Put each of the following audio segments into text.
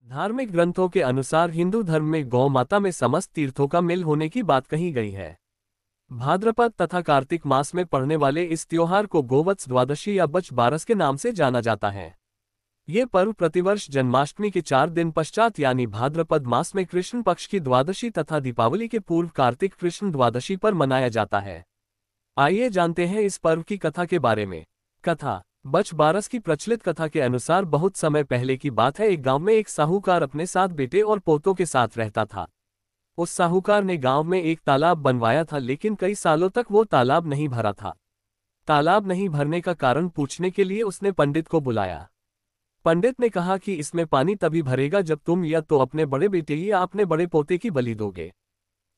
धार्मिक ग्रंथों के अनुसार हिंदू धर्म में गौ माता में समस्त तीर्थों का मिल होने की बात कही गई है। भाद्रपद तथा कार्तिक मास में पड़ने वाले इस त्योहार को गोवत्स द्वादशी या बच बारस के नाम से जाना जाता है। ये पर्व प्रतिवर्ष जन्माष्टमी के 4 दिन पश्चात यानी भाद्रपद मास में कृष्ण पक्ष की द्वादशी तथा दीपावली के पूर्व कार्तिक कृष्ण द्वादशी पर मनाया जाता है। आइए जानते हैं इस पर्व की कथा के बारे में। कथा। बच बारस की प्रचलित कथा के अनुसार बहुत समय पहले की बात है। एक गांव में एक साहूकार अपने 7 बेटे और पोतों के साथ रहता था। उस साहूकार ने गांव में एक तालाब बनवाया था, लेकिन कई सालों तक वो तालाब नहीं भरा था। तालाब नहीं भरने का कारण पूछने के लिए उसने पंडित को बुलाया। पंडित ने कहा कि इसमें पानी तभी भरेगा जब तुम या तो अपने बड़े बेटे या अपने बड़े पोते की बलि दोगे।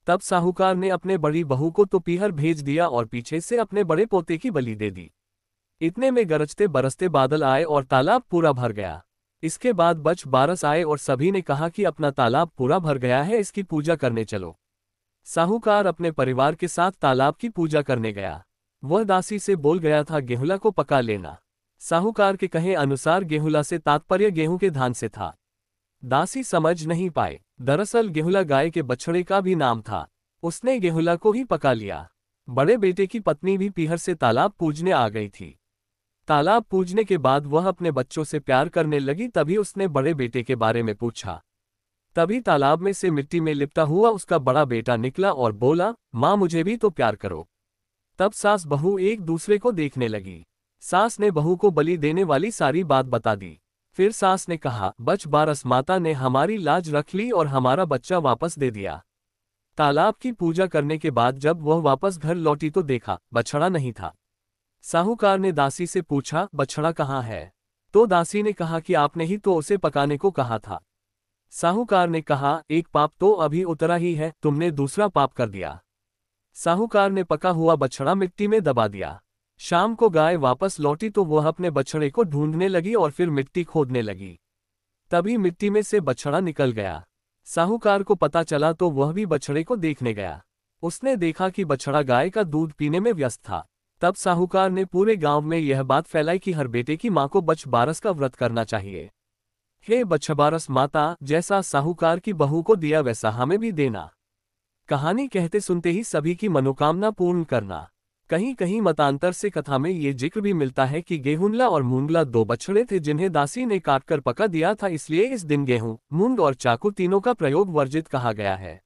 तब साहूकार ने अपने बड़ी बहू को तो पीहर भेज दिया और पीछे से अपने बड़े पोते की बलि दे दी। इतने में गरजते बरसते बादल आए और तालाब पूरा भर गया। इसके बाद बच बारस आए और सभी ने कहा कि अपना तालाब पूरा भर गया है, इसकी पूजा करने चलो। साहूकार अपने परिवार के साथ तालाब की पूजा करने गया। वह दासी से बोल गया था, गेहूं को पका लेना। साहूकार के कहे अनुसार गेहूं से तात्पर्य गेहूं के धान से था। दासी समझ नहीं पाए। दरअसल गेहूं गाय के बछड़े का भी नाम था। उसने गेहूं को ही पका लिया। बड़े बेटे की पत्नी भी पीहर से तालाब पूजने आ गई थी। तालाब पूजने के बाद वह अपने बच्चों से प्यार करने लगी। तभी उसने बड़े बेटे के बारे में पूछा। तभी तालाब में से मिट्टी में लिपटा हुआ उसका बड़ा बेटा निकला और बोला, माँ मुझे भी तो प्यार करो। तब सास बहू एक दूसरे को देखने लगी। सास ने बहू को बलि देने वाली सारी बात बता दी। फिर सास ने कहा, बच बारस माता ने हमारी लाज रख ली और हमारा बच्चा वापस दे दिया। तालाब की पूजा करने के बाद जब वह वापस घर लौटी तो देखा बछड़ा नहीं था। साहूकार ने दासी से पूछा, बछड़ा कहाँ है? तो दासी ने कहा कि आपने ही तो उसे पकाने को कहा था। साहूकार ने कहा, एक पाप तो अभी उतरा ही है, तुमने दूसरा पाप कर दिया। साहूकार ने पका हुआ बछड़ा मिट्टी में दबा दिया। शाम को गाय वापस लौटी तो वह अपने बछड़े को ढूंढने लगी और फिर मिट्टी खोदने लगी। तभी मिट्टी में से बछड़ा निकल गया। साहूकार को पता चला तो वह भी बछड़े को देखने गया। उसने देखा कि बछड़ा गाय का दूध पीने में व्यस्त था। तब साहूकार ने पूरे गांव में यह बात फैलाई कि हर बेटे की मां को बच बारस का व्रत करना चाहिए। हे बछबारस माता, जैसा साहूकार की बहू को दिया वैसा हमें भी देना। कहानी कहते सुनते ही सभी की मनोकामना पूर्ण करना। कहीं कहीं मतांतर से कथा में ये जिक्र भी मिलता है कि गेहूंला और मूंगला 2 बछड़े थे जिन्हें दासी ने काटकर पका दिया था, इसलिए इस दिन गेहूं, मूंग और चाकू तीनों का प्रयोग वर्जित कहा गया है।